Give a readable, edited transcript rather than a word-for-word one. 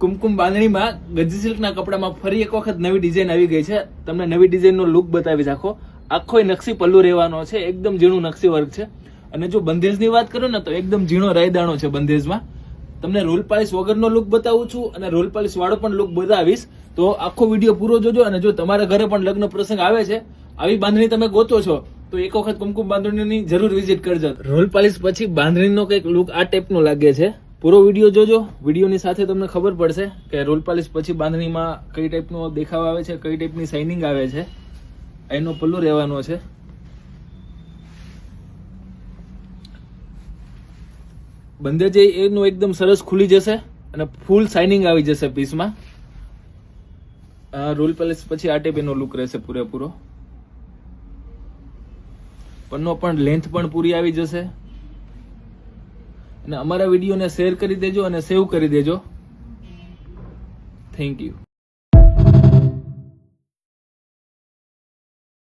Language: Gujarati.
કુમકુમ બાંધણીમાં ગજી સિલ્કના કપડામાં ફરી એક વખત નવી ડિઝાઇન આવી ગઈ છે. તમને નવી ડિઝાઇનનો લુક બતાવીશ. આખો નકશી પલ્લુ રહેવાનો છે, એકદમ ઝીણું નકશી વર્ક છે. અને જો બંધેજની વાત કરું ને તો એકદમ ઝીણો રાયદાણો છે બંધેજમાં. તમને રોલ પાલિશ વગરનો લુક બતાવું છું અને રોલ પાલિશ વાળો પણ લુક બતાવીશ. તો આખો વિડીયો પૂરો જોજો. અને જો તમારા ઘરે પણ લગ્ન પ્રસંગ આવે છે, આવી બાંધણી તમે ગોતો છો, તો એક વખત કુમકુમ બાંધણીની જરૂર વિઝિટ કરજો. રોલ પાલિશ પછી બાંધણીનો કંઈક લુક આ ટાઈપનો લાગે છે. પૂરો વિડીયો જોજો. વિડીયોની સાથે તમને ખબર પડશે કે રોલ પાલિશ પછી બાંધણીમાં કઈ ટાઈપનો દેખાવ આવે છે, કઈ ટાઈપની શાઇનિંગ આવે છે. એનો પલ્લુ રહેવાનો છે. બંધેજ એનું એકદમ સરસ ખુલી જશે અને ફૂલ શાઇનિંગ આવી જશે પીસમાં. રોલ પાલિશ પછી આ ટાઈપ એનો લુક રહેશે પૂરેપૂરો. પન્નો પણ લેન્થ પણ પૂરી આવી જશે. અને અમારા વિડીયોને શેર કરી દેજો અને સેવ કરી દેજો. Thank you.